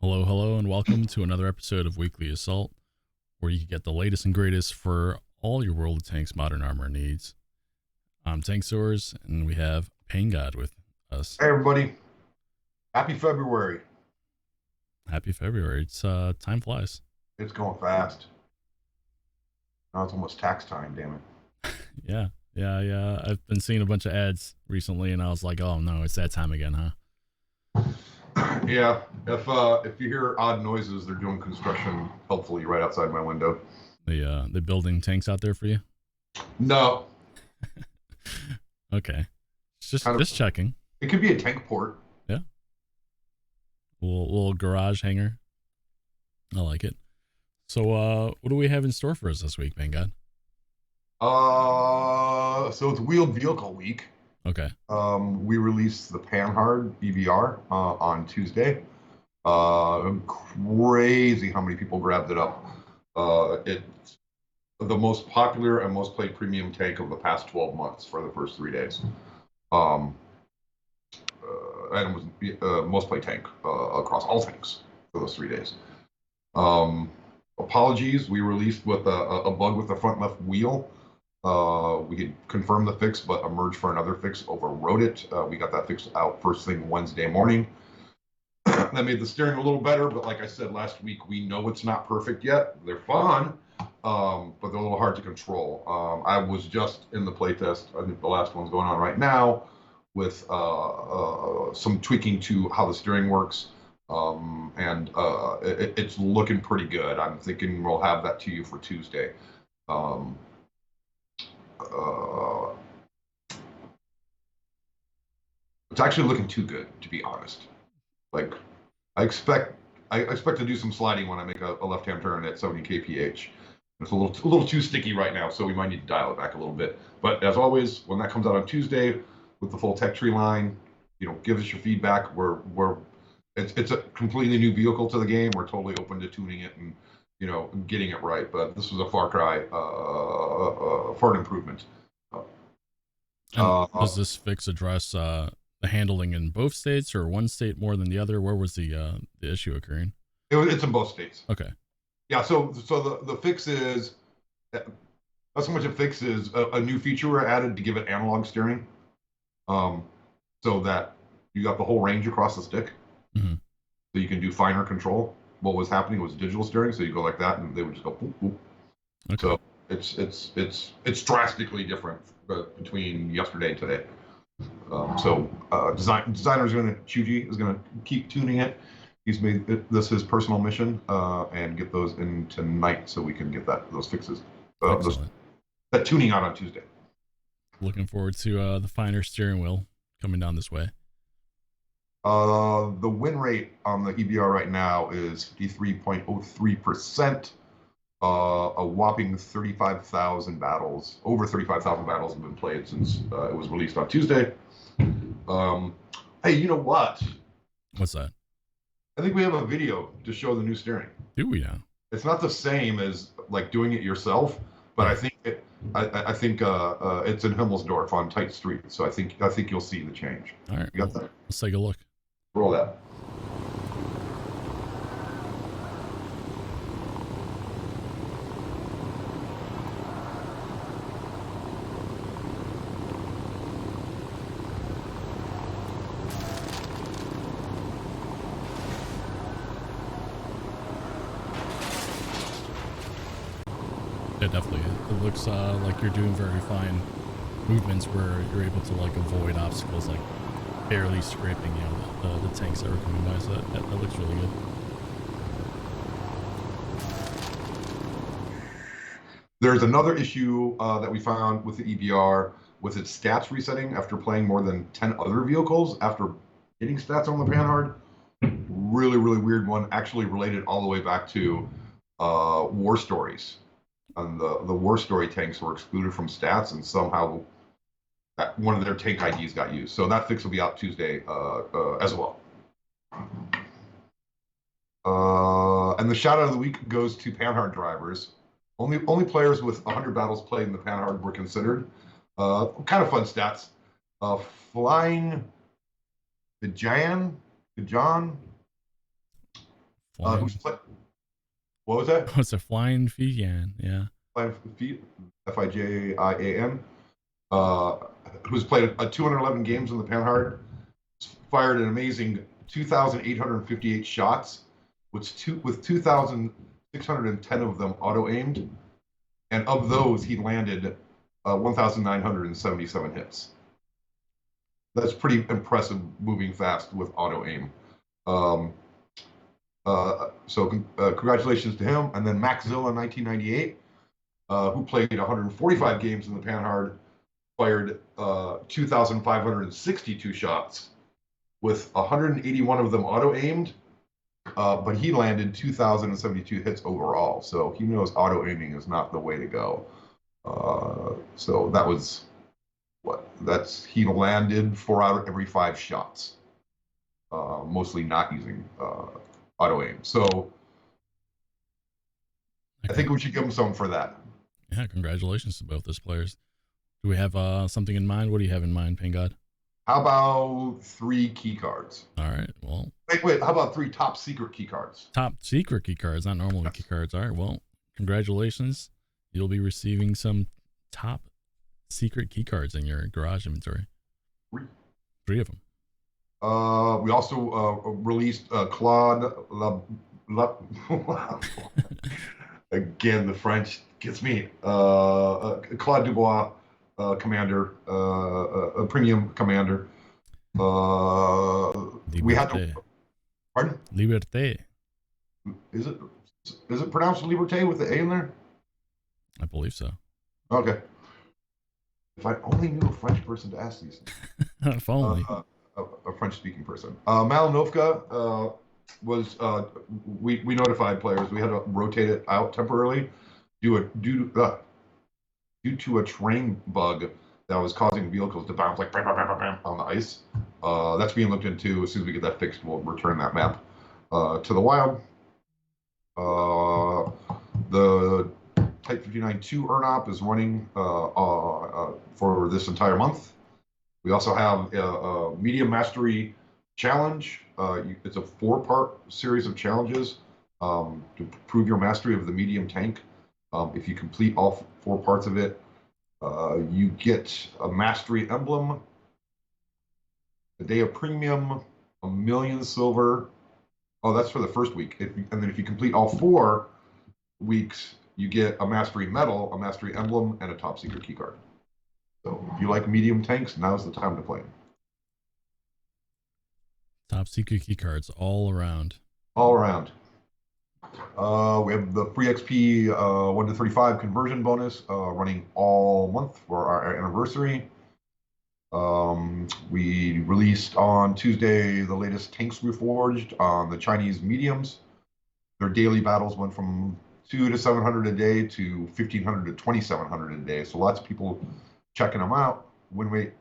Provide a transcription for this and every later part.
Hello, hello, and welcome to another episode of Weekly Assault, where you can get the latest and greatest for all your World of Tanks modern armor needs. I'm Tank Soars, and we have Pain God with us. Hey everybody, happy February. Happy February. It's time flies. It's going fast. Now it's almost tax time, damn it. Yeah. I've been seeing a bunch of ads recently, and I was like, oh no, it's that time again, huh? Yeah, if you hear odd noises, they're doing construction, hopefully right outside my window. They building tanks out there for you? No. Okay. Just checking. It could be a tank port. Yeah. Little garage hangar. I like it. So what do we have in store for us this week, Pain God? So it's Wheeled Vehicle Week. Okay. We released the Panhard EVR on Tuesday. Crazy how many people grabbed it up. It's the most popular and most played premium tank of the past 12 months for the first 3 days. And it was most played tank across all tanks for those 3 days. Apologies, we released with a bug with the front left wheel. We had confirmed the fix, but a merge for another fix overrode it. We got that fixed out first thing Wednesday morning. That made the steering a little better, but like I said last week, we know it's not perfect yet. They're fun, but they're a little hard to control. I was just in the playtest. I think the last one's going on right now with some tweaking to how the steering works, and it's looking pretty good. I'm thinking we'll have that to you for Tuesday. It's actually looking too good, to be honest. Like, I expect to do some sliding when I make a left-hand turn at 70 kph. It's a little too sticky right now, so we might need to dial it back a little bit. But as always, when that comes out on Tuesday with the full tech tree line, give us your feedback. It's a completely new vehicle to the game. We're totally open to tuning it and getting it right. But this was a far cry for an improvement. Does this fix address the handling in both states or one state more than the other? Where was the issue occurring? It's in both states. Okay. Yeah. So the fix is not so much a fix is a new feature added to give it analog steering, so that you got the whole range across the stick. Mm-hmm. So you can do finer control. What was happening was digital steering, so you go like that, and they would just go boop, boop. Okay. So it's drastically different between yesterday and today. Designer's Chuji is gonna keep tuning it. He's made this his personal mission, and get those in tonight so we can get those fixes, that tuning out on Tuesday. Looking forward to the finer steering wheel coming down this way. The win rate on the EBR right now is 53.03%. A whopping 35,000 battles, over 35,000 battles have been played since it was released on Tuesday. Hey, you know what? What's that? I think we have a video to show the new steering. Do we now? It's not the same as like doing it yourself, but I think it's in Himmelsdorf on tight street, so I think you'll see the change. All right, that? Let's take a look. Roll that. Yeah, definitely. It looks like you're doing very fine movements where you're able to like avoid obstacles, like barely scraping the tanks that were coming by. So that looks really good. There's another issue that we found with the EBR with its stats resetting after playing more than 10 other vehicles after hitting stats on the Panhard. Really, really weird one. Actually related all the way back to War Stories. And the War Story tanks were excluded from stats, and somehow one of their tank IDs got used. So that fix will be out Tuesday as well. And the shout out of the week goes to Panhard drivers. Only players with 100 battles played in the Panhard were considered. Kind of fun stats. Flying Gajan, Flying. What was that? What's a flying Fijian? Yeah. Flying feet, Fijian. Who's played 211 games in the Panhard, fired an amazing 2,858 shots, with 2,610 of them auto-aimed, and of those he landed 1,977 hits. That's pretty impressive, moving fast with auto-aim. Congratulations to him. And then Max Zilla in 1998, who played 145 games in the Panhard, fired 2,562 shots, with 181 of them auto-aimed, but he landed 2,072 hits overall. So he knows auto-aiming is not the way to go. So that was he landed 4 out of every 5 shots, mostly not using auto-aim. So I think we should give him some for that. Yeah, congratulations to both those players. Do we have something in mind? What do you have in mind, Pain God? How about 3 key cards? All right. Well, wait. How about 3 top secret key cards? Top secret key cards, not normal key cards. All right. Well, congratulations. You'll be receiving some top secret key cards in your garage inventory. 3 of them. We also released Claude again, the French gets me. Claude Dubois, commander, a premium commander. We had to. Pardon? Liberté. Is it pronounced Liberté with the A in there? I believe so. Okay. If I only knew a French person to ask these things. If only. A French-speaking person. Malinovka was we notified players we had to rotate it out temporarily due to a terrain bug that was causing vehicles to bounce like bam, bam, bam, bam, on the ice. That's being looked into. As soon as we get that fixed, we'll return that map to the wild. The Type 59-2 ERNOP is running for this entire month. We also have a medium mastery challenge. It's a 4-part series of challenges to prove your mastery of the medium tank. If you complete all 4 parts of it, you get a mastery emblem, a day of premium, 1 million silver. Oh, that's for the first week. And then if you complete all 4 weeks, you get a mastery medal, a mastery emblem, and a top secret key card. So if you like medium tanks, now's the time to play. Top secret key cards all around. All around. We have the free XP 1 to 35 conversion bonus running all month for our anniversary. We released on Tuesday the latest tanks reforged on the Chinese mediums. Their daily battles went from 200 to 700 a day to 1,500 to 2,700 a day. So lots of people checking them out. Win rate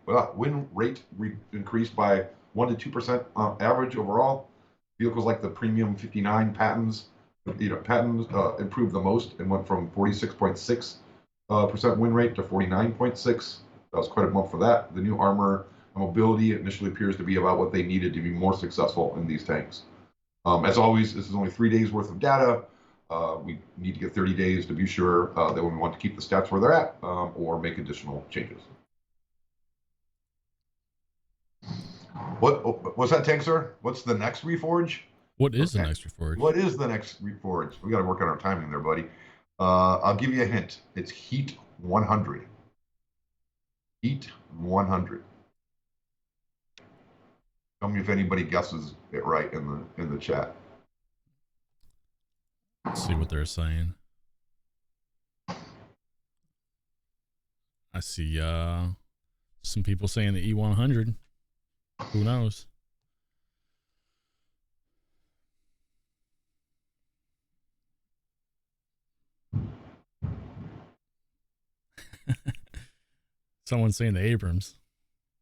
increased by 1 to 2% average overall. Vehicles like the premium 59 patents improved the most and went from 46.6% win rate to 49.6. That was quite a bump for that. The new armor and mobility initially appears to be about what they needed to be more successful in these tanks. As always, this is only 3 days worth of data. We need to get 30 days to be sure that we want to keep the stats where they're at or make additional changes. What's that, tank, sir? What's the next reforge? What is the next reforge? What is the next reforge? We got to work on our timing there, buddy. I'll give you a hint. It's Heat 100. Heat 100. Tell me if anybody guesses it right in the chat. Let's see what they're saying. I see some people saying the E100. Who knows? Someone's saying the Abrams.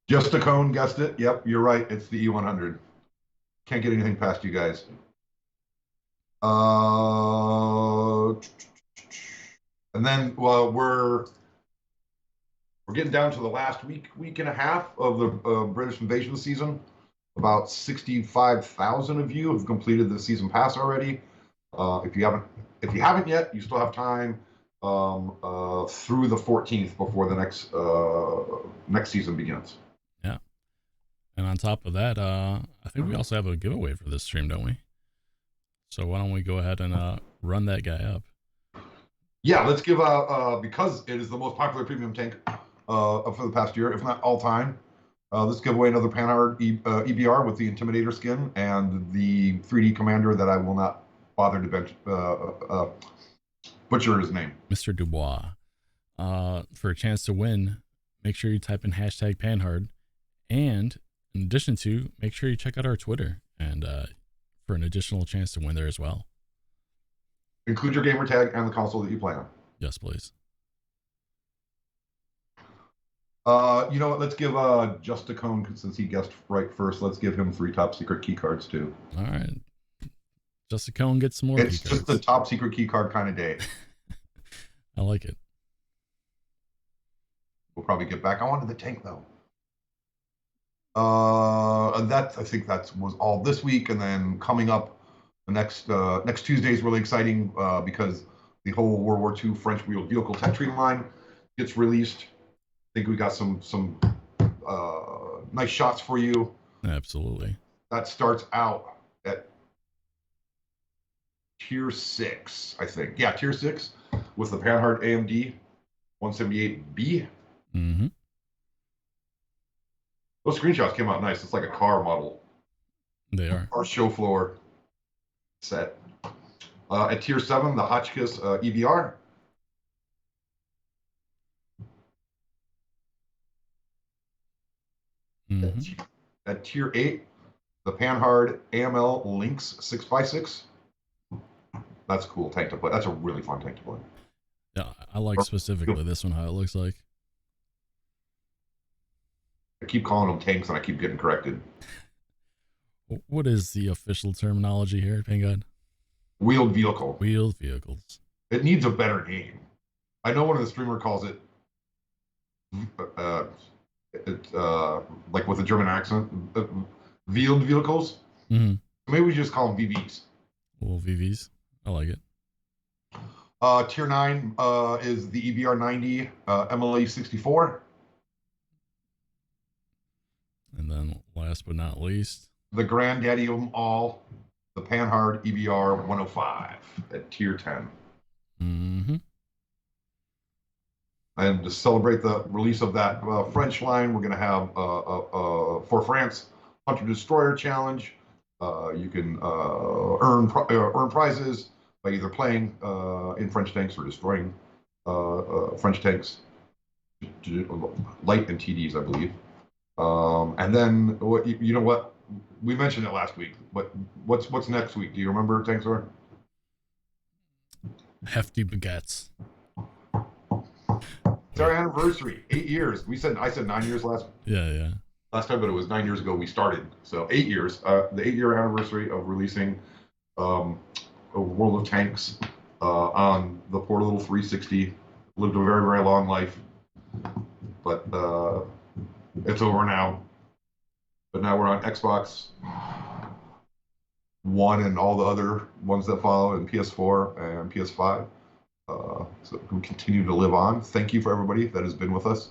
Just a Cone guessed it. Yep, you're right. It's the E100. Can't get anything past you guys. And then, well, we're getting down to the last week and a half of the British invasion season. About 65,000 of you have completed the season pass already. If you haven't yet, you still have time through the 14th before the next season begins. Yeah. And on top of that, I think we also have a giveaway for this stream, don't we? So why don't we go ahead and run that guy up? Yeah, let's give because it is the most popular premium tank for the past year, if not all time. Let's give away another Panhard EBR with the Intimidator skin and the 3D Commander that I will not bother to butcher his name. Mr. Dubois. For a chance to win, make sure you type in hashtag Panhard. And in addition to, make sure you check out our Twitter and for an additional chance to win there as well. Include your gamer tag and the console that you play on. Yes, please. You know what? Let's give Justicone, since he guessed right first, let's give him 3 top secret key cards too. All right. Justicone gets some more It's key just cards. a top secret key card kind of day. I like it. We'll probably get back. I wanted the tank though. I think that was all this week, and then coming up the next Tuesday is really exciting because the whole World War II French wheeled vehicle tech tree line gets released. I think we got some nice shots for you. Absolutely. That starts out at tier 6, I think. Yeah, tier 6 with the Panhard AMD 178B. Mm-hmm. Those screenshots came out nice. It's like a car model. They are. Our show floor set. At tier 7, the Hotchkiss EBR. Mm-hmm. At tier 8, the Panhard AML Lynx 6x6. That's a cool tank to play. That's a really fun tank to play. Yeah, I like specifically this one, how it looks like. I keep calling them tanks and I keep getting corrected. What is the official terminology here, Pangod? Wheeled vehicle. Wheeled vehicles. It needs a better name. I know one of the streamer calls it like with a German accent, wheeled vehicles. Mm-hmm. Maybe we just call them VVs. Well, VVs. I like it. Tier 9 is the EBR 90 MLA 64. And then last but not least, The granddaddy of them all, the Panhard EBR 105 at tier 10. mm-hmm. And to celebrate the release of that French line, we're going to have for France Hunter Destroyer Challenge. You can earn prizes by either playing in French tanks or destroying French tanks, light and TDs, I believe. And then you know what? We mentioned it last week, but what's next week? Do you remember, Tanksor? Hefty baguettes. It's our anniversary, 8 years. I said 9 years last Yeah. time, but it was 9 years ago we started. So 8 years. The 8-year anniversary of releasing a World of Tanks on the poor little 360. Lived a very, very long life, but it's over now. But now we're on Xbox One and all the other ones that follow, and PS4 and PS5. So we continue to live on. Thank you for everybody that has been with us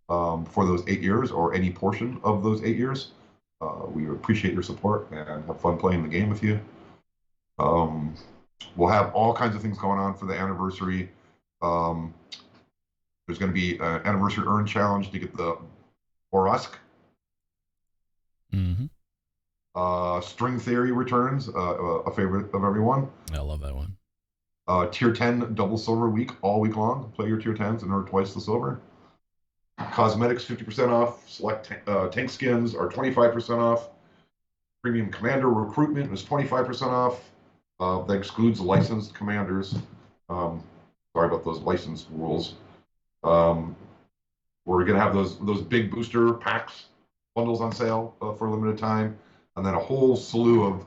for those 8 years or any portion of those 8 years. We appreciate your support and have fun playing the game with you. We'll have all kinds of things going on for the anniversary. There's going to be an anniversary earn challenge to get the Borusk. Mm-hmm. String Theory returns, a favorite of everyone. I love that one. Tier 10 double silver week, all week long. Play your tier 10s and earn twice the silver. Cosmetics 50% off. Select tank skins are 25% off. Premium commander recruitment is 25% off. That excludes licensed commanders. Sorry about those license rules. We're going to have those big booster packs bundles on sale for a limited time, and then a whole slew of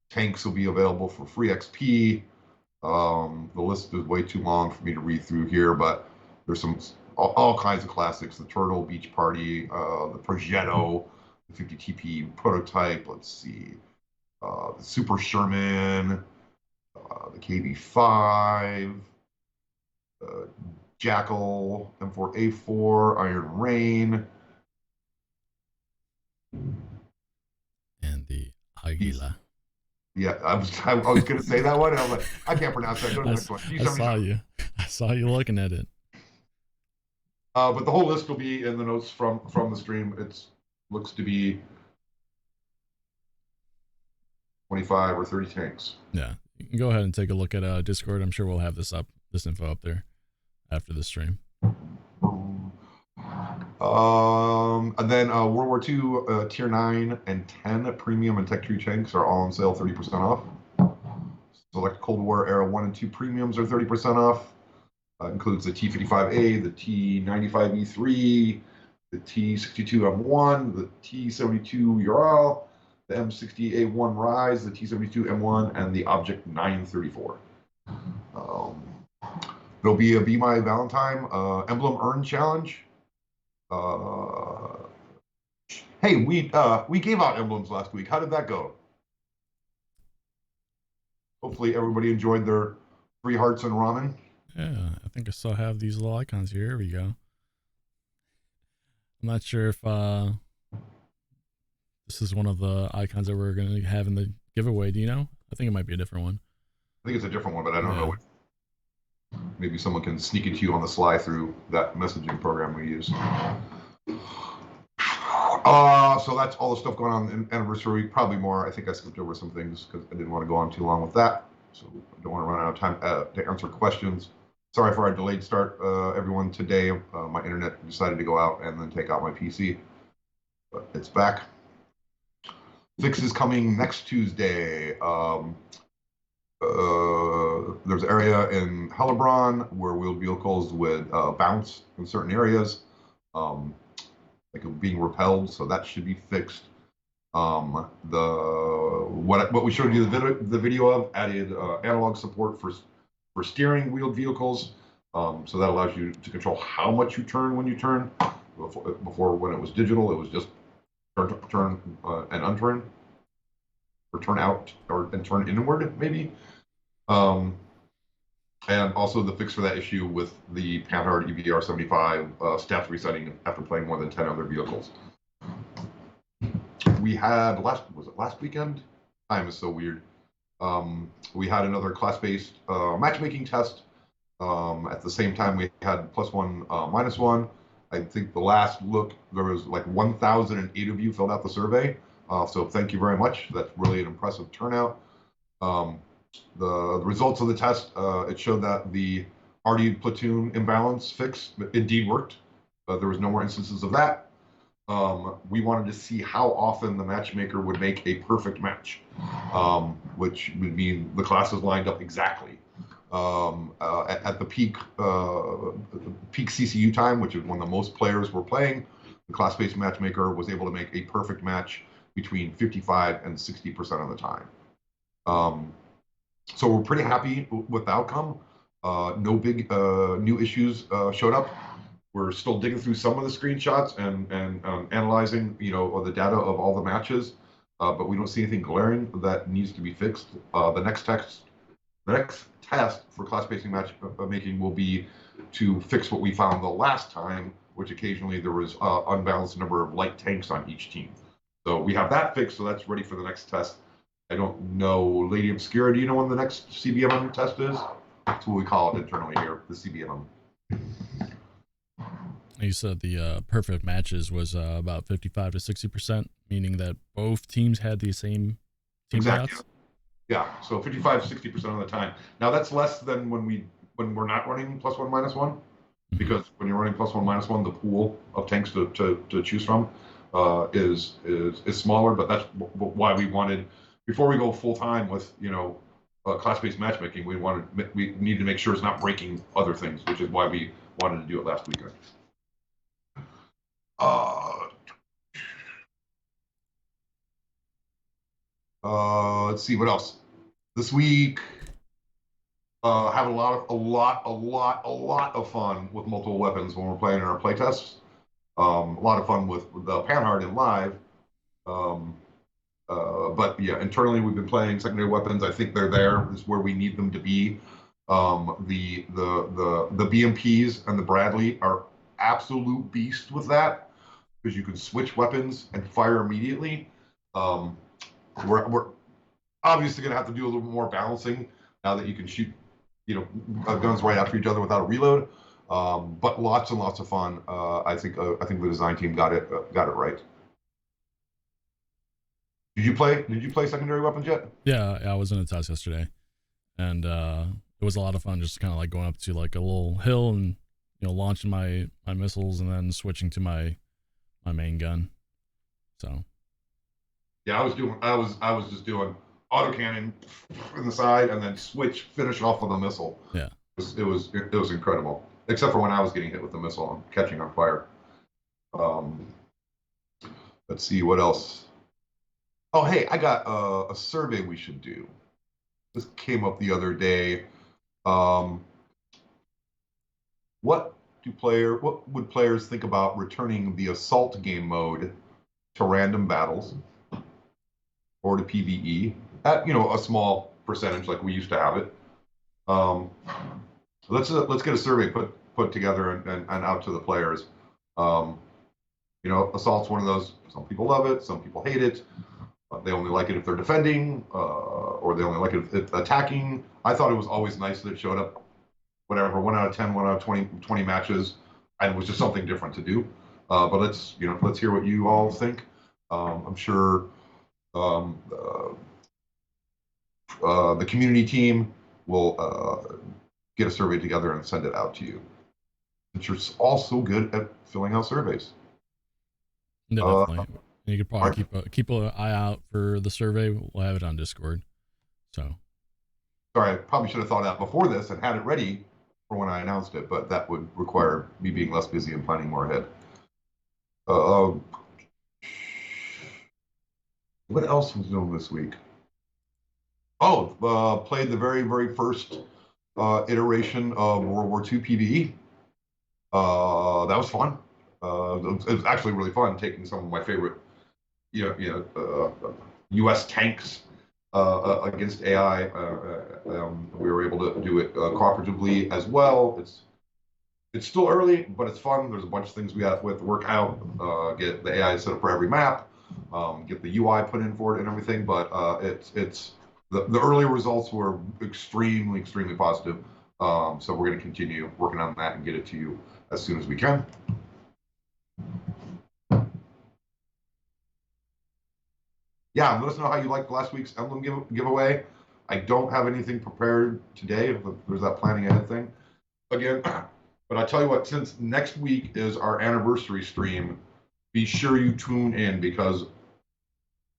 tanks will be available for free XP. The list is way too long for me to read through here, but there's all kinds of classics: the Turtle Beach Party, the Progetto, the 50 TP prototype. Let's see, the Super Sherman, the KB5, Jackal, M4A4, Iron Rain, And the Aguila. Yeah, I was going to say that one. And I was like, I can't pronounce that. Go to the next one. I saw G77. you. I saw you looking at it. But the whole list will be in the notes from the stream. It looks to be 25 or 30 tanks. Yeah, you can go ahead and take a look at Discord. I'm sure we'll have this info up there after the stream. And then World War II Tier 9 and 10 premium and Tech 2 tanks are all on sale, 30% off. Select Cold War Era 1 and 2 premiums are 30% off. Includes the T55A, the T95E3, the T62M1, the T72 Ural, the M60A1 Rise, the T72M1, and the Object 934. There'll be a Be My Valentine Emblem Earn Challenge. Hey, we gave out emblems last week. How did that go? Hopefully everybody enjoyed their free hearts and ramen. Yeah, I think I still have these little icons here. Here we go. I'm not sure if this is one of the icons that we're going to have in the giveaway. Do you know? I think it might be a different one. I think it's a different one, but I don't know. Maybe someone can sneak it to you on the sly through that messaging program we use. So that's all the stuff going on in Anniversary Week. Probably more. I think I skipped over some things because I didn't want to go on too long with that. So I don't want to run out of time to answer questions. Sorry for our delayed start, everyone. Today, my internet decided to go out and then take out my PC. But it's back. Fix is coming next Tuesday. There's an area in Hellebron where wheeled vehicles would bounce in certain areas, like being repelled, so that should be fixed. What we showed you the video of added analog support for steering wheeled vehicles, so that allows you to control how much you turn when you turn. Before, when it was digital, it was just turn and unturn, or turn out and turn inward, maybe. And also the fix for that issue with the Panhard EVR 75 stats resetting after playing more than 10 other vehicles. We had last weekend? Time is so weird. We had another class-based matchmaking test. At the same time, we had +1, -1. I think the last look, there was like 1,008 of you filled out the survey. So thank you very much. That's really an impressive turnout. The results of the test, it showed that the RD platoon imbalance fix indeed worked. There was no more instances of that. We wanted to see how often the matchmaker would make a perfect match, which would mean the classes lined up exactly. At the peak CCU time, which is when the most players were playing, the class-based matchmaker was able to make a perfect match between 55 and 60% of the time. So we're pretty happy with the outcome. No big new issues showed up. We're still digging through some of the screenshots and analyzing, the data of all the matches, but we don't see anything glaring that needs to be fixed. The next test for class-based matchmaking will be to fix what we found the last time, which occasionally there was unbalanced number of light tanks on each team. So we have that fixed, so that's ready for the next test. I don't know, Lady Obscura, do you know when the next CBMM test is? That's what we call it internally here, the CBMM. You said the perfect matches was about 55 to 60%, meaning that both teams had the same team layouts? Yeah, so 55 to 60% of the time. Now that's less than when we're not running +1 -1, because when you're running +1 -1, the pool of tanks to choose from is smaller. But that's why we wanted, before we go full time with class-based matchmaking, we need to make sure it's not breaking other things, which is why we wanted to do it last weekend. Let's see what else. This week, have a lot of fun with multiple weapons when we're playing in our playtests. A lot of fun with the Panhard in live. But yeah, internally we've been playing secondary weapons. I think they're there. Is where we need them to be. The BMPs and the Bradley are absolute beasts with that because you can switch weapons and fire immediately. We're obviously going to have to do a little bit more balancing now that you can shoot, guns right after each other without a reload. But lots and lots of fun. I think the design team got it right. Did you play secondary weapons yet? Yeah, I was in a test yesterday, and it was a lot of fun. Just kind of like going up to like a little hill and launching my missiles and then switching to my main gun. So yeah, I was just doing autocannon in the side and then finish off with a missile. Yeah, it was incredible. Except for when I was getting hit with the missile and catching on fire. Let's see what else. Oh, hey, I got a survey we should do. This came up the other day. What would players think about returning the assault game mode to random battles or to PvE at a small percentage like we used to have it? Let's get a survey put together and out to the players. Assault's one of those. Some people love it, some people hate it. They only like it if they're defending, or they only like it if attacking. I thought it was always nice that it showed up, whatever, 1 out of 10, 1 out of 20 matches, and it was just something different to do. But let's hear what you all think. I'm sure the community team will get a survey together and send it out to you. Since you're all so good at filling out surveys. yeah, definitely. You could probably keep an eye out for the survey. We'll have it on Discord. So, sorry, I probably should have thought out before this and had it ready for when I announced it, but that would require me being less busy and planning more ahead. What else was doing this week? Oh, played the very, very first iteration of World War II PvE. That was fun. It was actually really fun taking some of my favorite, U.S. tanks against AI. We were able to do it cooperatively as well. It's still early, but it's fun. There's a bunch of things we have to work out. Get the AI set up for every map. Get the UI put in for it and everything. But it's the early results were extremely, extremely positive. So we're going to continue working on that and get it to you as soon as we can. Yeah, let us know how you liked last week's Emblem giveaway. I don't have anything prepared today. There's that planning ahead thing again. But I tell you what, since next week is our anniversary stream, be sure you tune in because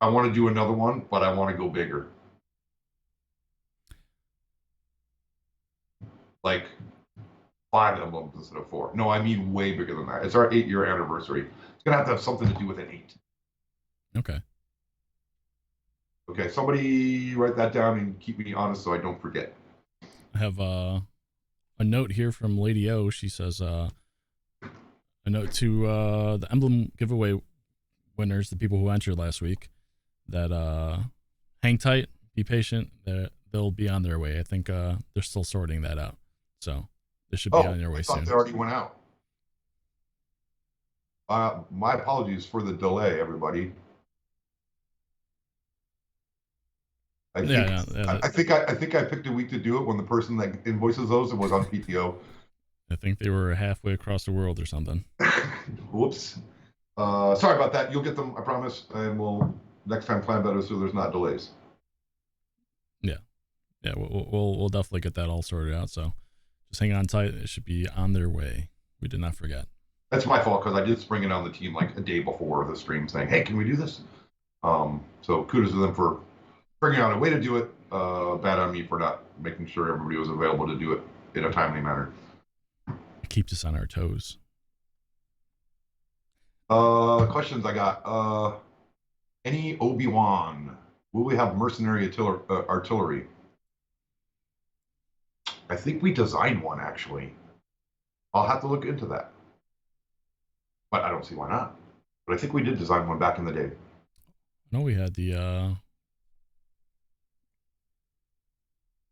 I want to do another one, but I want to go bigger. Like 5 emblems instead of 4. No, I mean way bigger than that. It's our 8-year anniversary. It's going to have something to do with an 8. Okay. Okay, somebody write that down and keep me honest so I don't forget. I have a note here from Lady O. She says a note to the Emblem giveaway winners, the people who entered last week, that hang tight, be patient, they'll be on their way. I think they're still sorting that out. So they should be on their way soon. They already went out. My apologies for the delay, everybody. I think I picked a week to do it when the person that invoices those was on PTO. I think they were halfway across the world or something. Whoops. Sorry about that. You'll get them, I promise, and we'll next time plan better so there's not delays. Yeah, we'll definitely get that all sorted out. So just hang on tight. It should be on their way. We did not forget. That's my fault because I did spring it on the team like a day before the stream saying, hey, can we do this? So kudos to them for bringing out a way to do it. Bad on me for not making sure everybody was available to do it in a timely manner. It keeps us on our toes. Questions I got. Any Obi-Wan? Will we have mercenary artillery? I think we designed one, actually. I'll have to look into that. But I don't see why not. But I think we did design one back in the day. I know we had the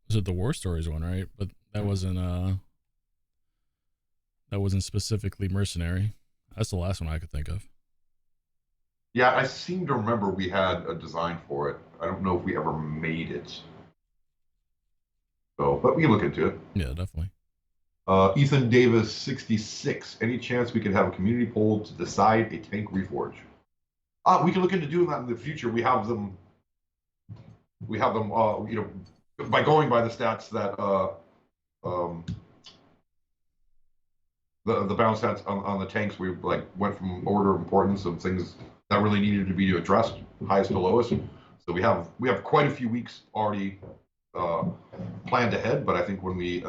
was it the War Stories one, right? But that wasn't specifically mercenary. That's the last one I could think of. Yeah, I seem to remember we had a design for it. I don't know if we ever made it. So, but we can look into it. Yeah, definitely. Ethan Davis, 66. Any chance we could have a community poll to decide a tank reforge? We can look into doing that in the future. We have them. By going by the stats that um, the balance stats on the tanks, we like went from order of importance of things that really needed to be addressed, highest to lowest. So we have quite a few weeks already planned ahead. But I think when we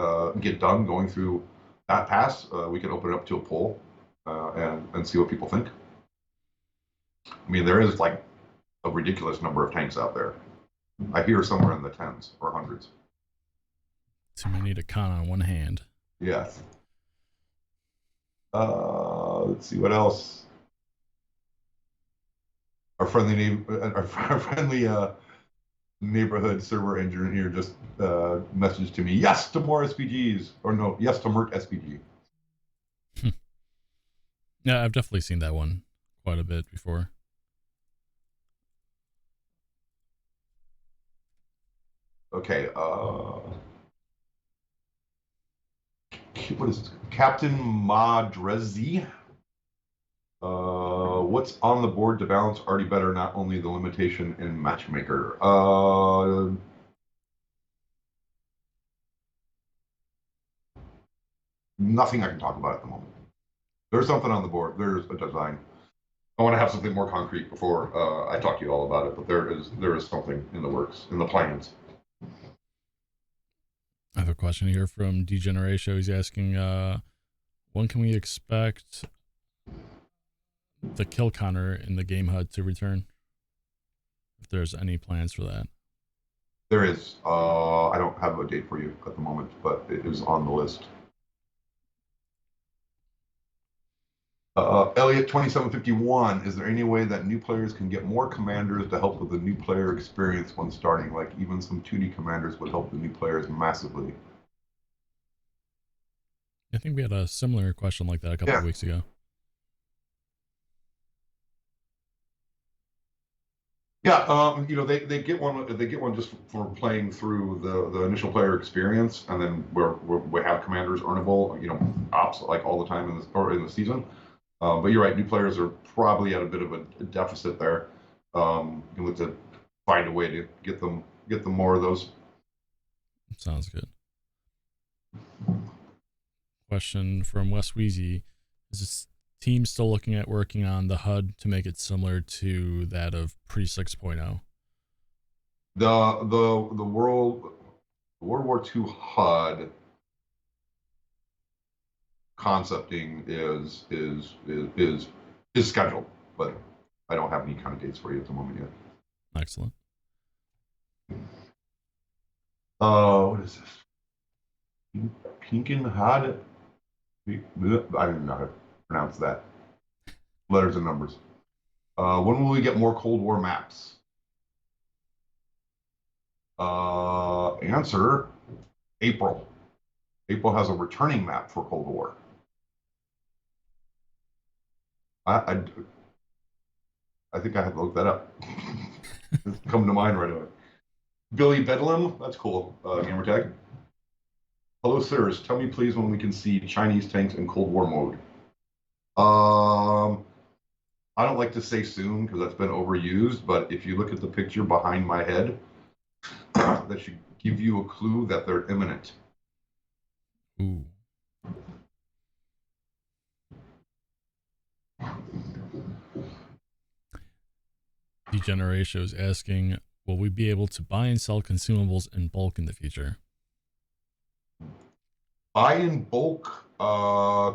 get done going through that pass, we can open it up to a poll and see what people think. I mean, there is like a ridiculous number of tanks out there. I hear somewhere in the tens or hundreds. Too many to count on one hand. Yes. Let's see what else. Our friendly neighborhood server engineer just messaged to me, yes to more SPGs, or no, yes to Merc SPG. Yeah, I've definitely seen that one quite a bit before. Okay. What is this? Captain Madrezi. What's on the board to balance already better, not only the limitation in Matchmaker? Nothing I can talk about at the moment. There's something on the board. There's a design. I want to have something more concrete before I talk to you all about it, but there is something in the works, in the plans. I have a question here from Degeneration. He's asking, when can we expect the kill counter in the game HUD to return? If there's any plans for that. There is. I don't have a date for you at the moment, but it is on the list. Elliot 2751. Is there any way that new players can get more commanders to help with the new player experience when starting? Like even some 2D commanders would help the new players massively. I think we had a similar question like that a couple of weeks ago. Yeah, they get one just for playing through the initial player experience, and then we have commanders earnable, ops like all the time in the season. But you're right, new players are probably at a bit of a deficit there. You look to find a way to get them more of those. Sounds good. Question from Wes Wheezy: is this team still looking at working on the HUD to make it similar to that of pre 6.0? The World War II HUD concepting is scheduled, but I don't have any kind of dates for you at the moment yet. Excellent. What is this? Pinkin HUD? I don't even know how to pronounce that. Letters and numbers. When will we get more Cold War maps? Answer: April. April has a returning map for Cold War. I think I have to look that up. It's come to mind right away. Billy Bedlam, that's cool. Gamertag. Hello, sirs. Tell me, please, when we can see Chinese tanks in Cold War mode. I don't like to say soon because that's been overused, but if you look at the picture behind my head, that should give you a clue that they're imminent. Ooh. Degeneration is asking, will we be able to buy and sell consumables in bulk in the future? Buy in bulk,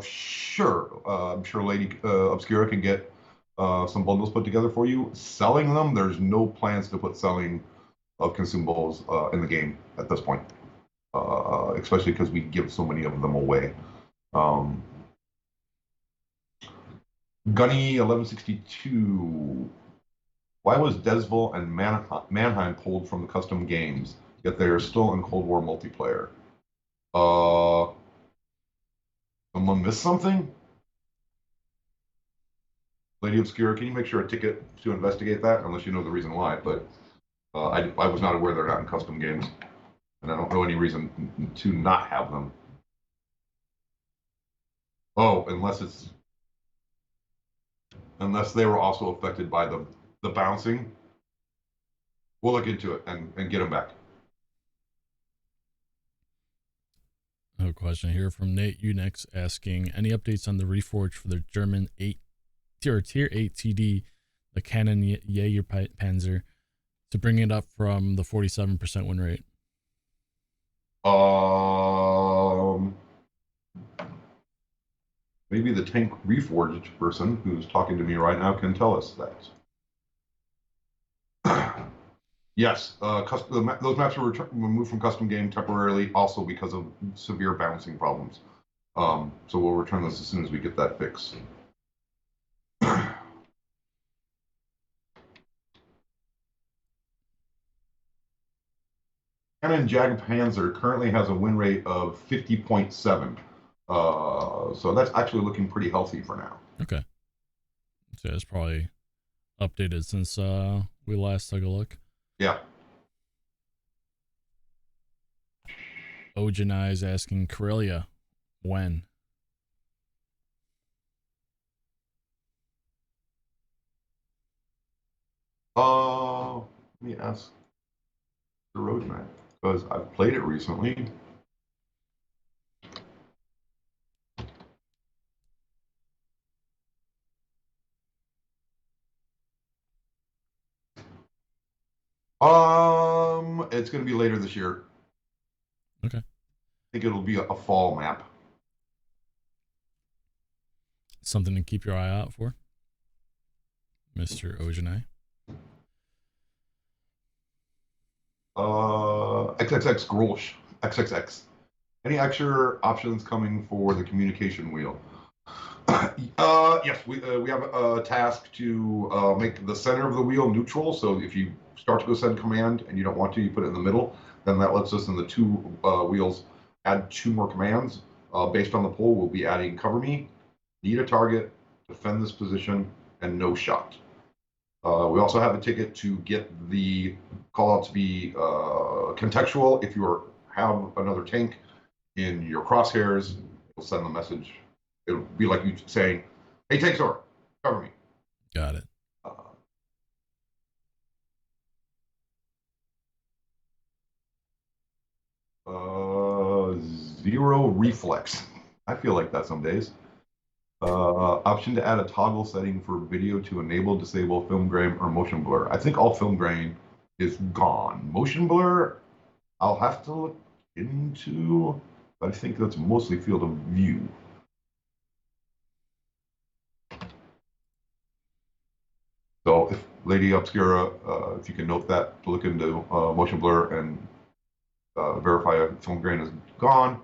sure. I'm sure Lady Obscura can get some bundles put together for you. Selling them, there's no plans to put selling of consumables in the game at this point, especially because we give so many of them away. Gunny 1162. Why was Desville and Mannheim pulled from the custom games, yet they are still in Cold War multiplayer? Someone missed something? Lady Obscura, can you make sure a ticket to investigate that? Unless you know the reason why, but I was not aware they're not in custom games, and I don't know any reason to not have them. Oh, unless they were also affected by the bouncing. We'll look into it and get them back. I have a question here from Nate Unix asking any updates on the reforge for the German tier 8 TD, the Cannon Panzer, to bring it up from the 47% win rate. Maybe the tank reforged person who's talking to me right now can tell us that. Yes, those maps were removed from custom game temporarily, also because of severe bouncing problems. So we'll return those as soon as we get that fix. Cannon Jag Panzer currently has a win rate of 50.7. So that's actually looking pretty healthy for now. Okay. So it's probably updated since we last took a look. Yeah. Ojanai is asking Karelia when. Let me ask the roadmap because I've played it recently. It's going to be later this year. Okay. I think it'll be a fall map. Something to keep your eye out for, Mr. Ojanai. XXX Grolsch. XXX. Any extra options coming for the communication wheel? Yes, we have a task to make the center of the wheel neutral. So if you start to go send command and you don't want to, you put it in the middle. Then that lets us in the two wheels add 2 more commands. Based on the poll, we'll be adding cover me, need a target, defend this position, and no shot. We also have a ticket to get the call out to be contextual. If you have another tank in your crosshairs, it'll send the message. It'll be like you saying, "Hey, tank sword, cover me." Got it. Zero reflex. I feel like that some days. Option to add a toggle setting for video to enable, disable film grain or motion blur. I think all film grain is gone. Motion blur, I'll have to look into, but I think that's mostly field of view. So if Lady Obscura, if you can note that, to look into motion blur and verify film grain is gone.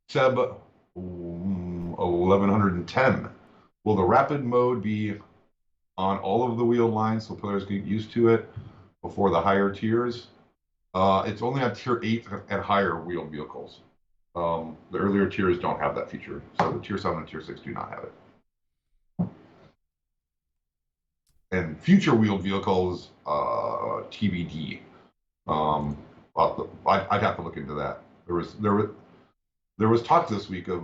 Seb, 1110. Will the rapid mode be on all of the wheel lines so players get used to it before the higher tiers? It's only on tier 8 and higher wheel vehicles. The earlier tiers don't have that feature. So the tier 7 and tier 6 do not have it. And future wheeled vehicles, TBD. I'd have to look into that. There was talk this week of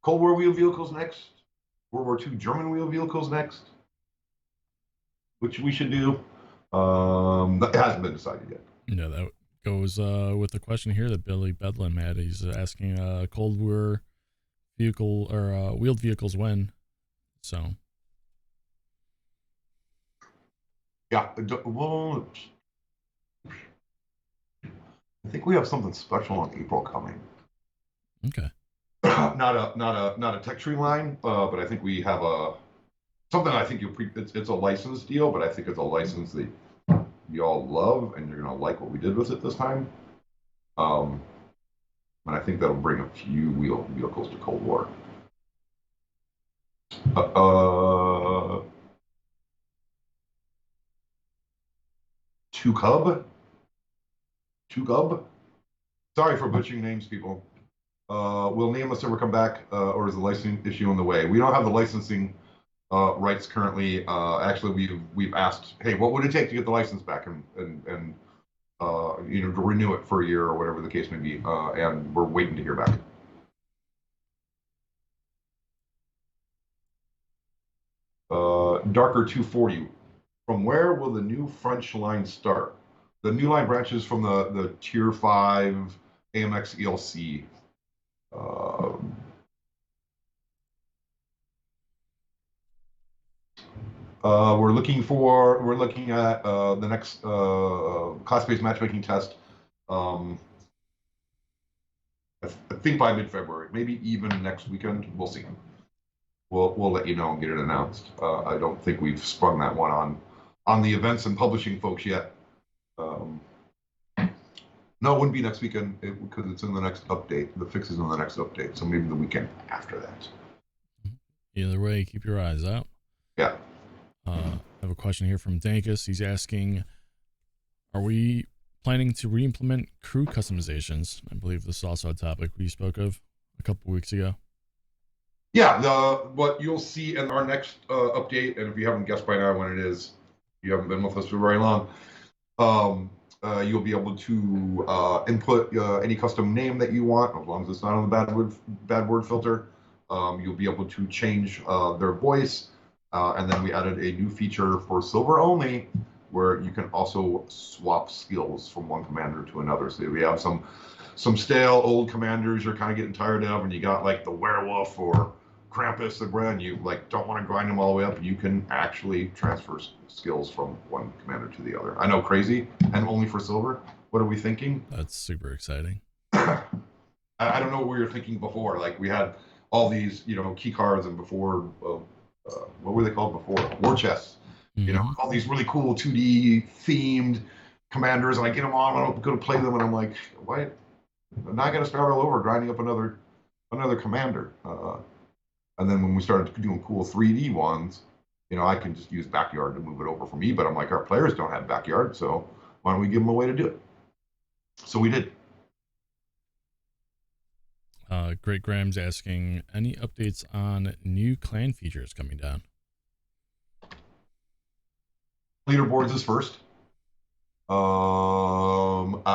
Cold War wheel vehicles next, World War II German wheel vehicles next, which we should do. That hasn't been decided yet. Yeah, that goes with the question here that Billy Bedlam had. He's asking Cold War vehicle or wheeled vehicles when. So. Yeah, well, I think we have something special in April coming. Okay. not a tech tree line, but I think we have something. I think it's a license deal, but I think it's a license that y'all love, and you're gonna like what we did with it this time. And I think that'll bring a few wheel vehicles to Cold War. Tukub. Sorry for butchering names, people. Will name us ever come back, or is the licensing issue on the way? We don't have the licensing rights currently. Actually, we've asked, hey, what would it take to get the license back and to renew it for a year or whatever the case may be, and we're waiting to hear back. Darker 240. From where will the new French line start? The new line branches from the Tier 5 AMX ELC. We're looking at the next class-based matchmaking test. I think by mid-February, maybe even next weekend. We'll see. We'll let you know and get it announced. I don't think we've sprung that one on the events and publishing folks yet. No, it wouldn't be next weekend because it's in the next update. The fix is in the next update, so maybe the weekend after that. Either way, keep your eyes out. Yeah. I have a question here from Dankus. He's asking, are we planning to re-implement crew customizations? I believe this is also a topic we spoke of a couple weeks ago. Yeah, what you'll see in our next update, and if you haven't guessed by now when it is, you haven't been with us for very long, you'll be able to input any custom name that you want, as long as it's not on the bad word filter. You'll be able to change their voice, and then we added a new feature for silver only, where you can also swap skills from one commander to another. So if you have some stale old commanders you're kind of getting tired of, and you got like the werewolf or Krampus and you like don't want to grind them all the way up, you can actually transfer skills from one commander to the other. I know, crazy, and only for silver. What are we thinking? That's super exciting. I don't know what we were thinking before. Like we had all these, key cards, and before, what were they called before? War chests. Mm-hmm. All these really cool 2D themed commanders, and I get them on, I don't go to play them, and I'm like, why? Now I got to start all over, grinding up another commander. And then when we started doing cool 3D ones, I can just use Backyard to move it over for me. But I'm like, our players don't have Backyard, so why don't we give them a way to do it? So we did. Great Graham's asking, any updates on new clan features coming down? Leaderboards is first.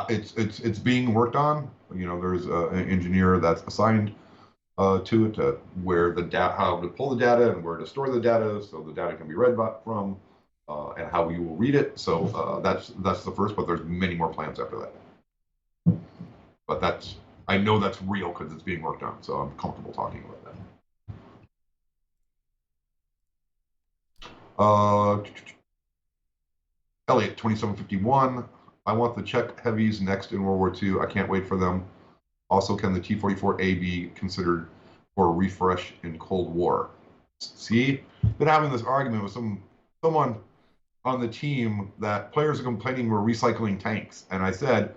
It's being worked on. There's an engineer that's assigned to it, where the data, how to pull the data and where to store the data, so the data can be read from, and how we will read it. So that's the first, but there's many more plans after that. But I know that's real because it's being worked on, so I'm comfortable talking about that. Elliot 2751. I want the Czech heavies next in World War II. I can't wait for them. Also, can the T-44A be considered for a refresh in Cold War? See, been having this argument with someone on the team that players are complaining we're recycling tanks, and I said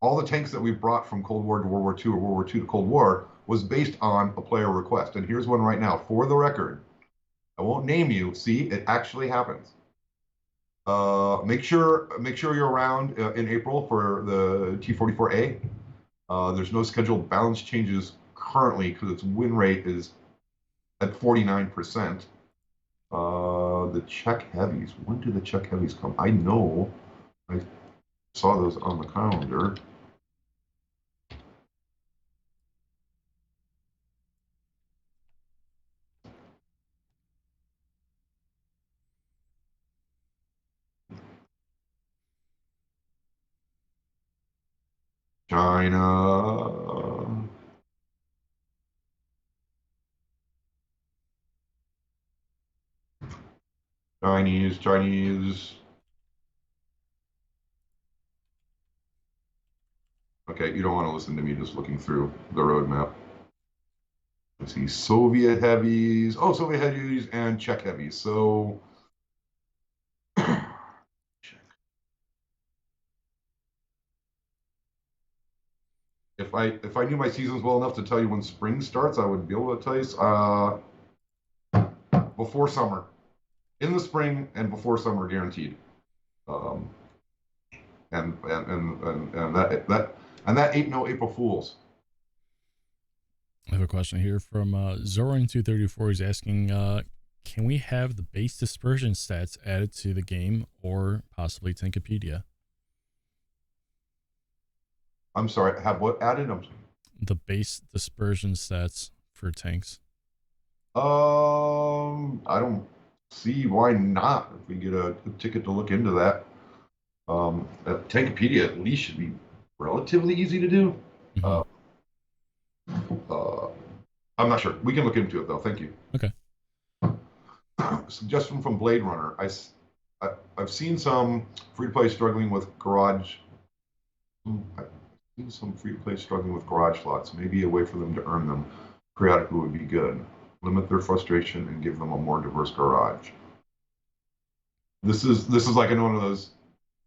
all the tanks that we've brought from Cold War to World War II or World War II to Cold War was based on a player request. And here's one right now, for the record. I won't name you. See, it actually happens. Make sure you're around in April for the T-44A. There's no scheduled balance changes currently because its win rate is at 49%. The Czech heavies. When do the Czech heavies come? I know I saw those on the calendar. China. Chinese. Okay, you don't want to listen to me just looking through the roadmap. Let's see, Soviet heavies. Oh, Soviet heavies and Czech heavies. So, if I knew my seasons well enough to tell you when spring starts, I would be able to tell you before summer, in the spring and before summer, guaranteed. that ain't no April Fools. I have a question here from Zoran234. He's asking, can we have the base dispersion stats added to the game or possibly Tankopedia? I'm sorry, have what added? The base dispersion stats for tanks. I don't see why not. If we get a ticket to look into that, Tankopedia at least should be relatively easy to do. Mm-hmm. I'm not sure. We can look into it though. Thank you. Okay. Suggestion from Blade Runner. I've seen some free-to-play struggling with garage. I've seen some free-to-play struggling with garage slots. Maybe a way for them to earn them periodically would be good. Limit their frustration and give them a more diverse garage. This is like one of those.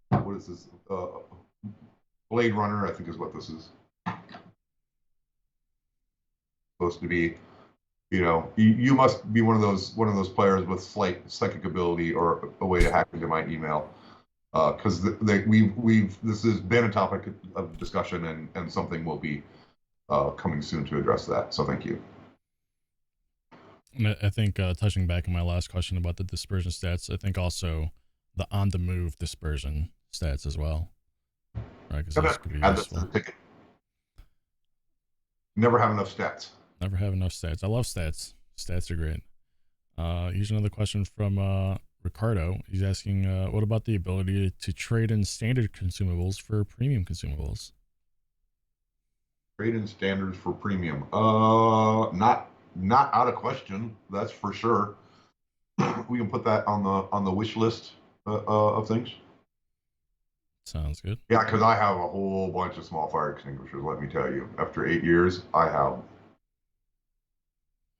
What is this? Blade Runner, I think, is what this is supposed to be. You know, you must be one of those players with slight psychic ability or a way to hack into my email, because this has been a topic of discussion and something will be coming soon to address that. So thank you. And I think touching back on my last question about the dispersion stats, I think also the on the move dispersion stats as well, right? Because those could be useful. Never have enough stats. Never have enough stats. I love stats. Stats are great. Here's another question from Ricardo. He's asking, what about the ability to trade in standard consumables for premium consumables? Trade in standards for premium. Not out of question. That's for sure. We can put that on the wish list of things. Sounds good. Yeah, because I have a whole bunch of small fire extinguishers. Let me tell you, after 8 years, I have.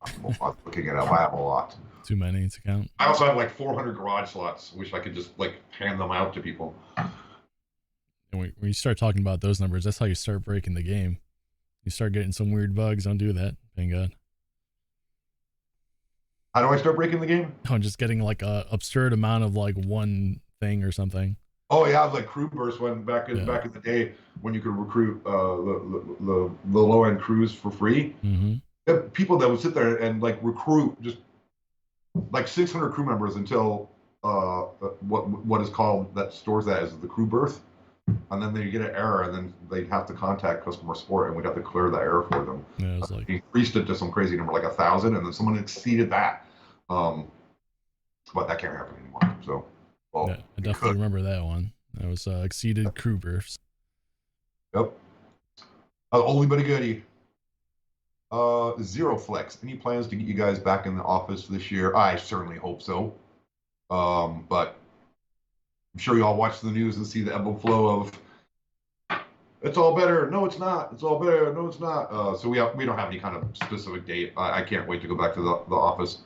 I'm looking it up. I have a lot. Too many to count. I also have like 400 garage slots. Wish I could just like hand them out to people. And when you start talking about those numbers, that's how you start breaking the game. You start getting some weird bugs. Don't do that. Thank God. How do I start breaking the game? I'm just getting like a absurd amount of like one thing or something. Oh yeah, like crew burst when back in the day when you could recruit the low end crews for free. Mm-hmm. People that would sit there and like recruit just like 600 crew members until what is called that stores that as the crew berth, and then they get an error and then they'd have to contact customer support and we'd have to clear the error for them. Yeah, it was like increased it to some crazy number like 1,000, and then someone exceeded that. But that can't happen anymore. So yeah, I definitely remember that one. That was exceeded crew berths. Yep. Only but a goodie. Zero Flex. Any plans to get you guys back in the office this year? I certainly hope so. But I'm sure you all watch the news and see the ebb and flow of it's all better. No, it's not. It's all better. No, it's not. So we don't have any kind of specific date. I can't wait to go back to the office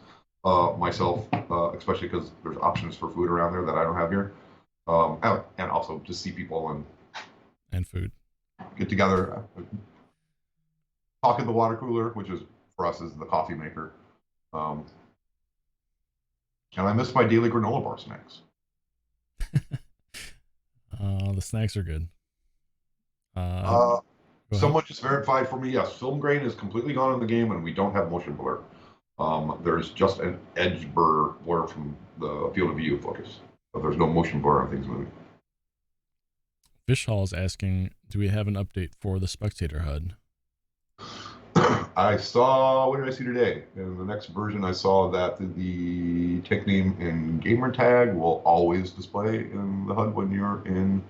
myself, especially because there's options for food around there that I don't have here. And also just see people and food. Get together. Talk in the water cooler, which is for us is the coffee maker. And I miss my daily granola bar snacks. The snacks are good. Someone just verified for me, yes, film grain is completely gone in the game and we don't have motion blur. There's just an edge blur from the field of view focus. But there's no motion blur on things moving. Fish Hall is asking, do we have an update for the spectator HUD? I saw, what did I see today? In the next version, I saw that the tech name in gamer tag will always display in the HUD when you're in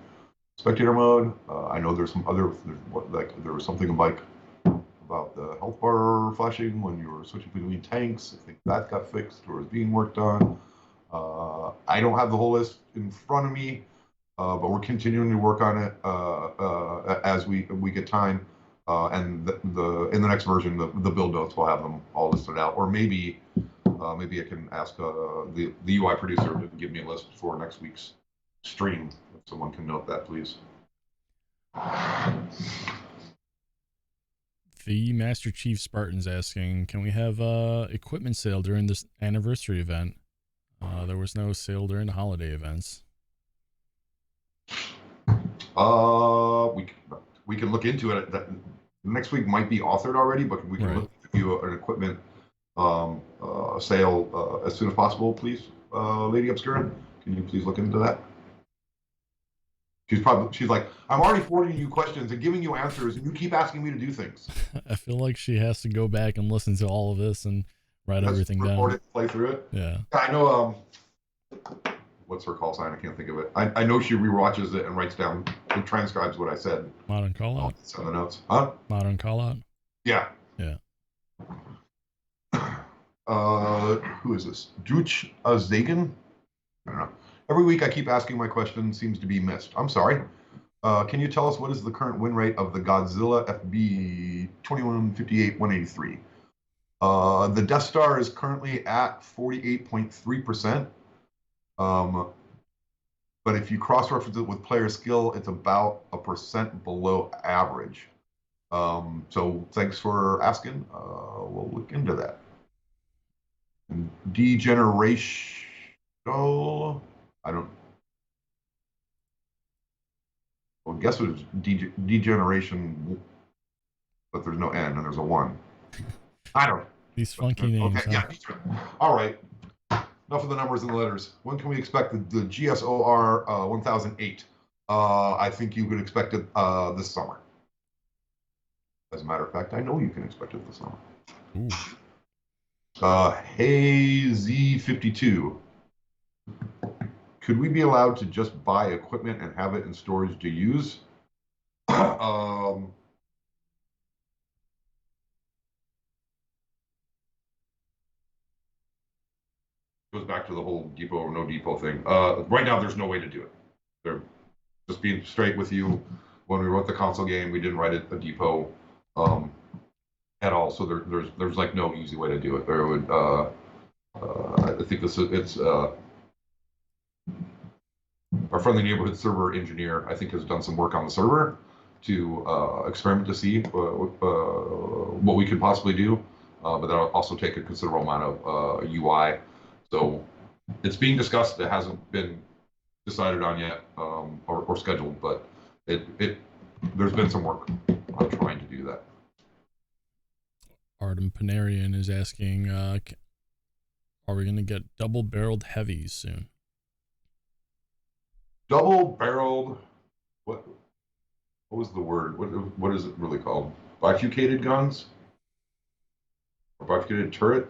spectator mode. I know there's some other, there was something about the health bar flashing when you were switching between tanks. I think that got fixed or is being worked on. I don't have the whole list in front of me, but we're continuing to work on it as we get time. And in the next version, the build notes will have them all listed out. Or maybe I can ask the UI producer to give me a list for next week's stream. If someone can note that, please. The Master Chief Spartan's asking, can we have equipment sale during this anniversary event? There was no sale during the holiday events. We can look into it. Next week might be authored already, but we can look at you an equipment sale as soon as possible, please, Lady Obscura. Can you please look into that? She's like, I'm already forwarding you questions and giving you answers, and you keep asking me to do things. I feel like she has to go back and listen to all of this and write everything down. Record it, play through it. Yeah. I know. What's her call sign? I can't think of it. I know she rewatches it and writes down and transcribes what I said. Modern call out. Send the notes. Huh? Modern call out. Yeah. Yeah. Who is this? Duch Zagan? I don't know. Every week I keep asking my question, seems to be missed. I'm sorry. Can you tell us what is the current win rate of the Godzilla FB 2158-183? The Death Star is currently at 48.3%. But if you cross-reference it with player skill, it's about 1% below average. So thanks for asking. We'll look into that. And degeneration. I don't. Well, I guess it was degeneration, but there's no N and there's a 1. I don't. These funky names. Okay, huh? Yeah. All right. Enough of the numbers and the letters. When can we expect the GSOR 1008? I think you could expect it this summer. As a matter of fact, I know you can expect it this summer. Hey Z52. Could we be allowed to just buy equipment and have it in storage to use? Goes back to the whole depot or no depot thing. Right now, there's no way to do it. They're just being straight with you. When we wrote the console game, we didn't write it a depot at all. So there's like no easy way to do it. There would I think it's our friendly neighborhood server engineer, I think, has done some work on the server to experiment to see what we could possibly do. But that'll also take a considerable amount of UI. So it's being discussed. It hasn't been decided on yet or scheduled, but there's been some work on trying to do that. Artem Panarian is asking, are we going to get double-barreled heavies soon? Double-barreled, what was the word? What is it really called? Bifurcated guns? Or bifurcated turret?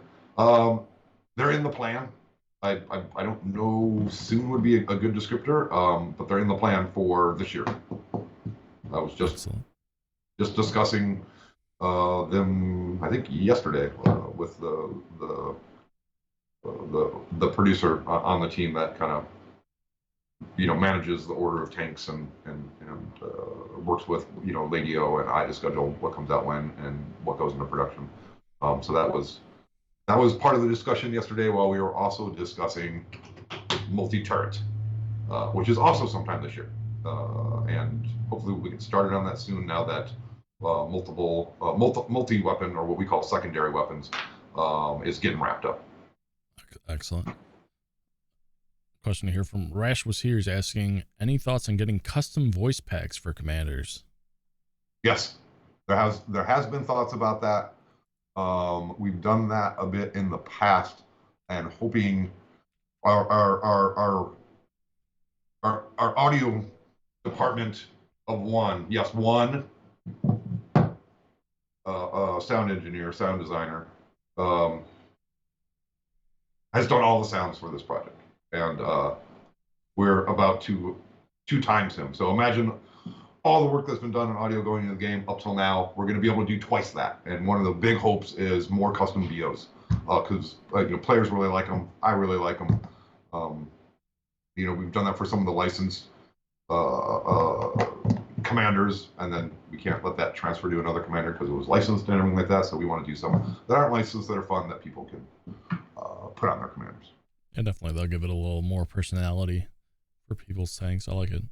They're in the plan. I don't know, soon would be a good descriptor, but they're in the plan for this year. I was just discussing them, I think yesterday, with the producer on the team that kind of manages the order of tanks and works with Lady O and I to schedule what comes out when and what goes into production. So that was part of the discussion yesterday, while we were also discussing multi-turret, which is also sometime this year, and hopefully we can start it on that soon. Now that multi-weapon, or what we call secondary weapons, is getting wrapped up. Excellent. Question here from Rash was here is asking, any thoughts on getting custom voice packs for commanders? Yes, there has been thoughts about that. We've done that a bit in the past, and hoping our audio department of one sound engineer, sound designer, has done all the sounds for this project, and we're about to 2 times him. So imagine all the work that's been done on audio going into the game up till now. We're going to be able to do twice that, and one of the big hopes is more custom VOs, because players really like them. I really like them. We've done that for some of the licensed commanders, and then we can't let that transfer to another commander because it was licensed and everything like that. So we want to do some that aren't licensed, that are fun, that people can put on their commanders. Yeah, definitely. They'll give it a little more personality for people's tanks. I like it.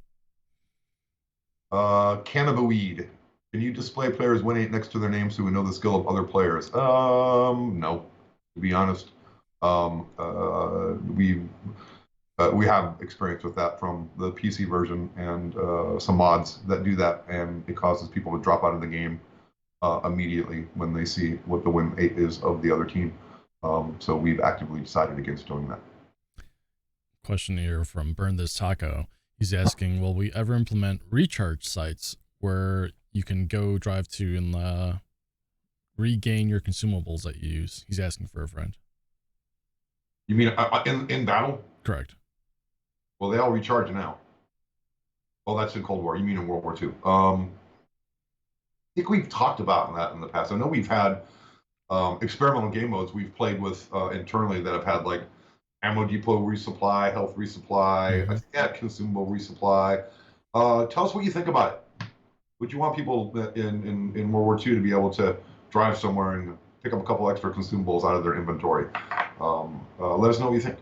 Cannabinoid. Can you display players' win rate next to their names so we know the skill of other players? No, to be honest. We have experience with that from the PC version and some mods that do that, and it causes people to drop out of the game immediately when they see what the win rate is of the other team. So we've actively decided against doing that. Question here from Burn This Taco. He's asking, will we ever implement recharge sites where you can go drive to and regain your consumables that you use? He's asking for a friend. You mean in battle? Correct. Well, they all recharge now. Oh, that's in Cold War. You mean in World War II? I think we've talked about that in the past. I know we've had experimental game modes we've played with internally that have had like ammo depot resupply, health resupply, I think that consumable resupply. Tell us what you think about it. Would you want people in World War II to be able to drive somewhere and pick up a couple extra consumables out of their inventory? Let us know what you think.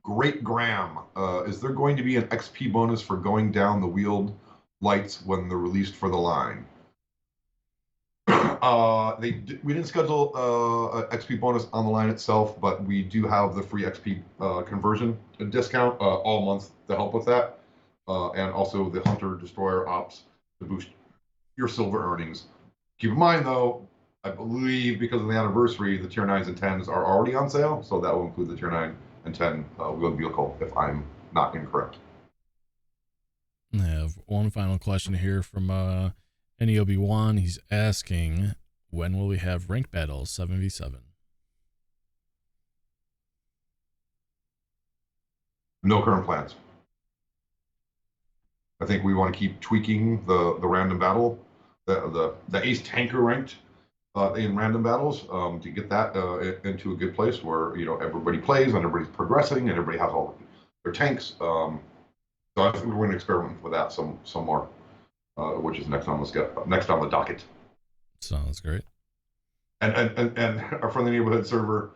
Great Graham, is there going to be an XP bonus for going down the wheeled lights when they're released for the line? We didn't schedule an XP bonus on the line itself, but we do have the free XP conversion discount all month to help with that, and also the Hunter Destroyer ops to boost your silver earnings. Keep in mind, though, I believe because of the anniversary, the tier 9s and 10s are already on sale, so that will include the tier 9 and 10 wheeled vehicle, if I'm not incorrect. I have one final question here from NEOB1. He's asking, when will we have rank battles 7v7? No current plans. I think we want to keep tweaking the random battle, the ace tanker ranked in random battles to get that into a good place where everybody plays and everybody's progressing and everybody has all their tanks. So I think we're going to experiment with that some more, which is next on the docket. Sounds great. And our friendly neighborhood server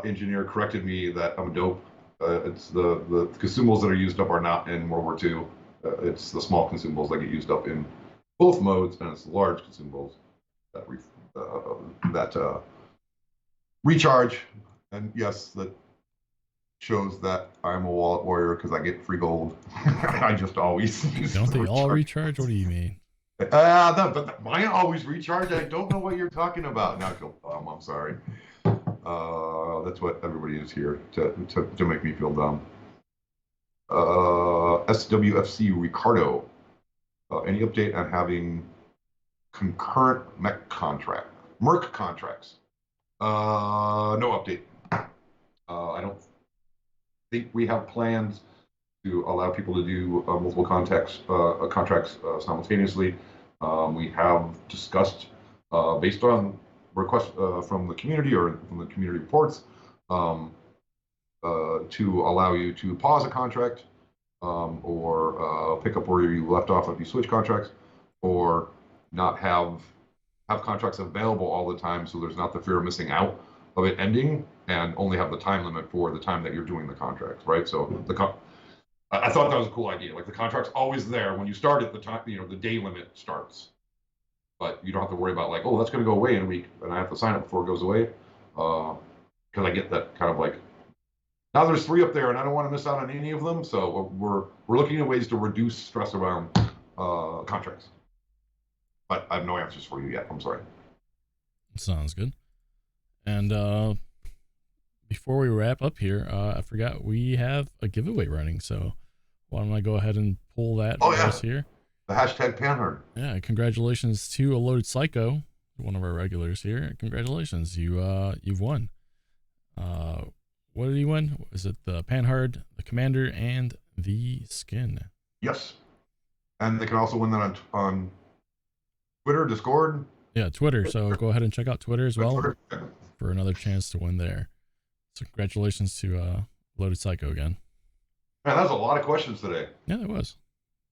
engineer corrected me that I'm a dope. It's the consumables that are used up are not in World War II. It's the small consumables that get used up in both modes, and it's the large consumables that recharge. And yes, that shows that I'm a wallet warrior because I get free gold. I just always use. Don't they all recharge? What do you mean? Mine always recharge. I don't know what you're talking about. Now I feel dumb. I'm sorry. That's what everybody is here to make me feel dumb. SWFC Ricardo. Any update on having concurrent Merc contracts? No update. I don't think we have plans to allow people to do multiple contracts simultaneously. We have discussed, based on requests from the community or from the community reports, to allow you to pause a contract or pick up where you left off if you switch contracts, or not have contracts available all the time, so there's not the fear of missing out of it ending, and only have the time limit for the time that you're doing the contracts, right? So I thought that was a cool idea. Like the contract's always there when you start it. The time, the day limit starts, but you don't have to worry about like, oh, that's going to go away in a week, and I have to sign it before it goes away. Because I get that kind of like, now there's 3 up there, and I don't want to miss out on any of them. So we're looking at ways to reduce stress around contracts. But I have no answers for you yet. I'm sorry. Sounds good. And before we wrap up here, I forgot we have a giveaway running. So why don't I go ahead and pull that for us here? The hashtag Panhard. Yeah, congratulations to A Loaded Psycho, one of our regulars here. Congratulations, you've won. What did he win? Is it the Panhard, the Commander, and the skin? Yes, and they can also win that on Twitter, Discord. Yeah, Twitter. So go ahead and check out Twitter as well for another chance to win there. So congratulations to Loaded Psycho again. Man, that was a lot of questions today. Yeah, it was.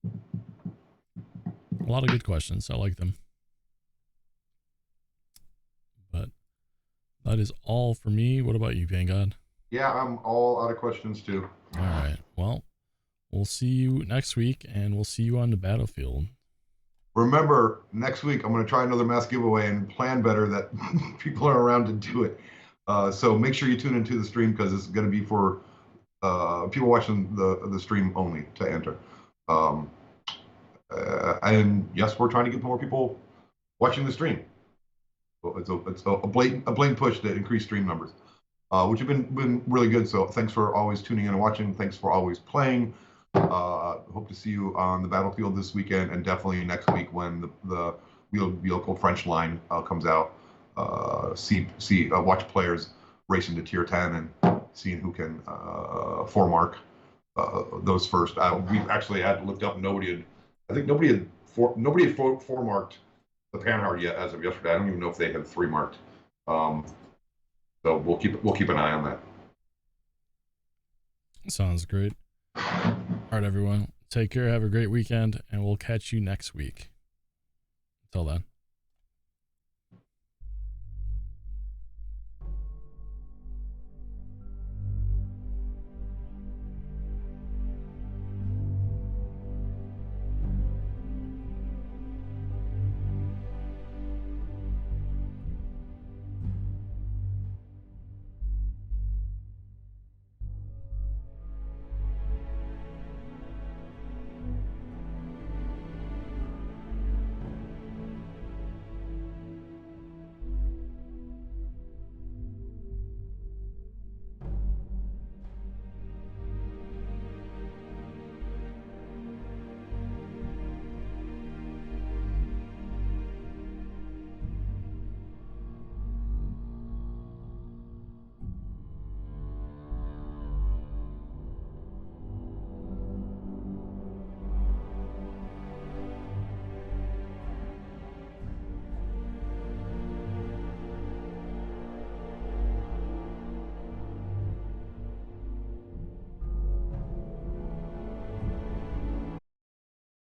A lot of good questions. I like them. But that is all for me. What about you, Vanguard? Yeah, I'm all out of questions too. All right. Well, we'll see you next week, and we'll see you on the battlefield. Remember, next week I'm going to try another mass giveaway and plan better that people are around to do it. So make sure you tune into the stream because it's going to be for people watching the stream only to enter. And yes, we're trying to get more people watching the stream. It's a blatant push to increase stream numbers, which have been really good. So thanks for always tuning in and watching. Thanks for always playing. Hope to see you on the battlefield this weekend and definitely next week when the vehicle French line comes out. Watch players racing to tier 10 and seeing who can four mark those first. We actually had looked up. I think nobody had four marked the Panhard yet as of yesterday. I don't even know if they had three marked. So we'll keep an eye on that. Sounds great. All right, everyone. Take care. Have a great weekend, and we'll catch you next week. Until then.